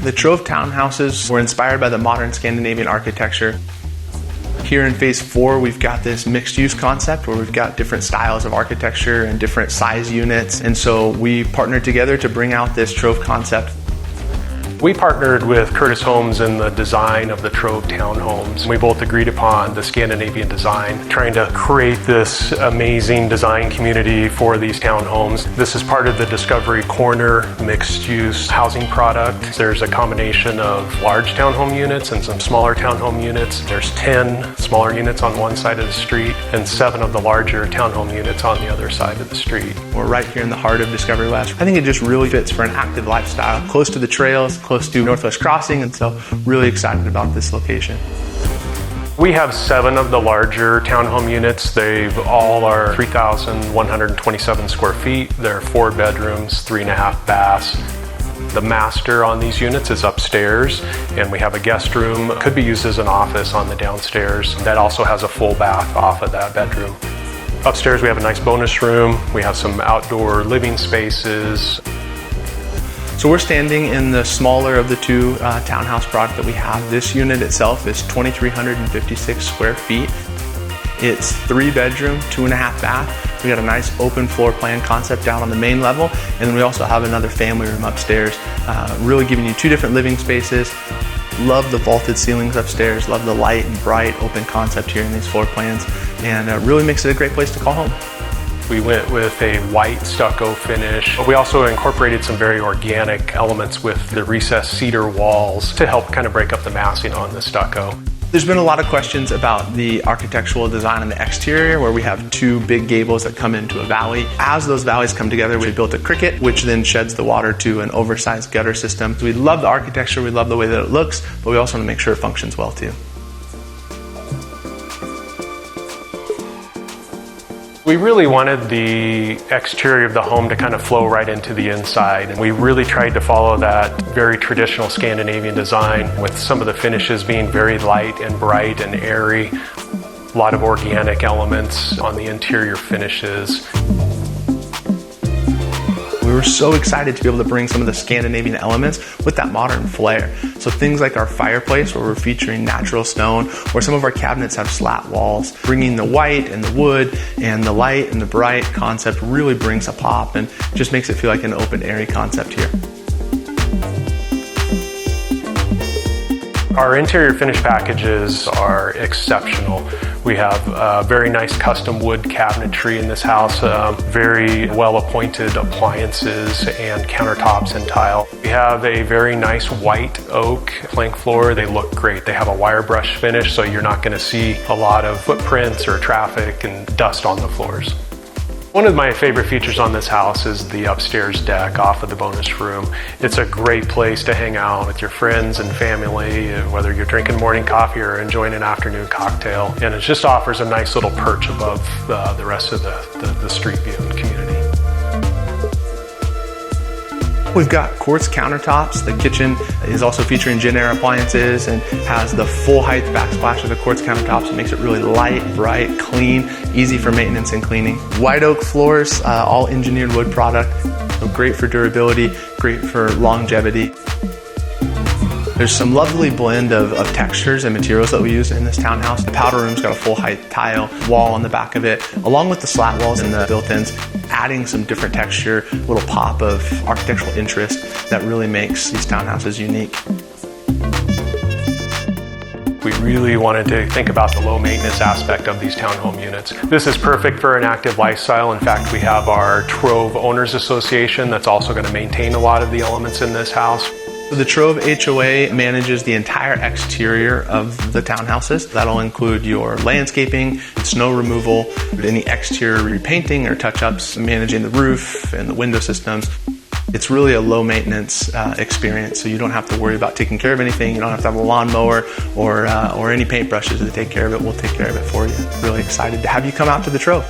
The Trove Townhouses were inspired by the modern Scandinavian architecture. Here in phase 4, we've got this mixed-use concept where we've got different styles of architecture and different size units. And so we partnered together to bring out this Trove concept. We partnered with Curtis Homes in the design of the Trove Townhomes. We both agreed upon the Scandinavian design, trying to create this amazing design community for these townhomes. This is part of the Discovery Corner mixed-use housing product. There's a combination of large townhome units and some smaller townhome units. There's 10 smaller units on one side of the street and 7 of the larger townhome units on the other side of the street. We're right here in the heart of Discovery West. I think it just really fits for an active lifestyle, close to the trails, close to Northwest Crossing, and so really excited about this location. We have 7 of the larger townhome units. They all are 3,127 square feet. They're 4 bedrooms, 3.5 baths. The master on these units is upstairs, and we have a guest room. It could be used as an office on the downstairs. That also has a full bath off of that bedroom. Upstairs we have a nice bonus room. We have some outdoor living spaces. So we're standing in the smaller of the 2 townhouse product that we have. This unit itself is 2,356 square feet. It's 3 bedroom, 2.5 bath. We got a nice open floor plan concept down on the main level, and then we also have another family room upstairs, really giving you 2 different living spaces. Love the vaulted ceilings upstairs, love the light and bright open concept here in these floor plans, and really makes it a great place to call home. We went with a white stucco finish. We also incorporated some very organic elements with the recessed cedar walls to help kind of break up the massing on the stucco. There's been a lot of questions about the architectural design on the exterior, where we have 2 big gables that come into a valley. As those valleys come together, we built a cricket, which then sheds the water to an oversized gutter system. So we love the architecture, we love the way that it looks, but we also want to make sure it functions well too. We really wanted the exterior of the home to kind of flow right into the inside, and we really tried to follow that very traditional Scandinavian design, with some of the finishes being very light and bright and airy. A lot of organic elements on the interior finishes. We were so excited to be able to bring some of the Scandinavian elements with that modern flair. So things like our fireplace, where we're featuring natural stone, or some of our cabinets have slat walls. Bringing the white and the wood and the light and the bright concept really brings a pop and just makes it feel like an open, airy concept here. Our interior finish packages are exceptional. We have very nice custom wood cabinetry in this house, very well-appointed appliances and countertops and tile. We have a very nice white oak plank floor. They look great. They have a wire brush finish, so you're not going to see a lot of footprints or traffic and dust on the floors. One of my favorite features on this house is the upstairs deck off of the bonus room. It's a great place to hang out with your friends and family, whether you're drinking morning coffee or enjoying an afternoon cocktail. And it just offers a nice little perch above the rest of the street view and community. We've got quartz countertops. The kitchen is also featuring Gen-Air appliances and has the full height backsplash of the quartz countertops. It makes it really light, bright, clean, easy for maintenance and cleaning. White oak floors, all engineered wood product. So great for durability, great for longevity. There's some lovely blend of textures and materials that we use in this townhouse. The powder room's got a full height tile wall on the back of it, along with the slat walls and the built-ins, adding some different texture, little pop of architectural interest that really makes these townhouses unique. We really wanted to think about the low maintenance aspect of these townhome units. This is perfect for an active lifestyle. In fact, we have our Trove Owners Association that's also going to maintain a lot of the elements in this house. The Trove HOA manages the entire exterior of the townhouses. That'll include your landscaping, snow removal, any exterior repainting or touch-ups, managing the roof and the window systems. It's really a low maintenance experience, so you don't have to worry about taking care of anything. You don't have to have a lawnmower or any paintbrushes to take care of it. We'll take care of it for you. Really excited to have you come out to the Trove.